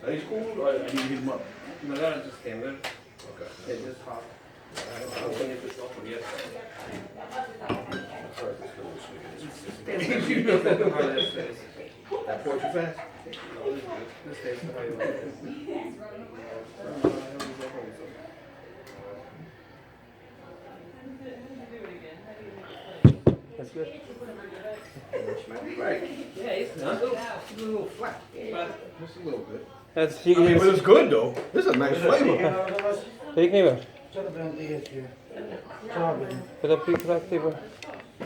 Are these cool or I need to heat them up? No, they're just standard. Okay. They're just hot. I don't think it's off yet. Sorry, this little sweet. Standard. You know that how this is. That pour too fast? No, this is good. This tastes how you like it. That's good. Right. Yeah, it's not. It's a little flat. But Just a little bit. That's I mean, but it's good though. This is a nice flavor. Pekniven. Kör den i ett ju. Kör den. För det blir praktiskt. Ja,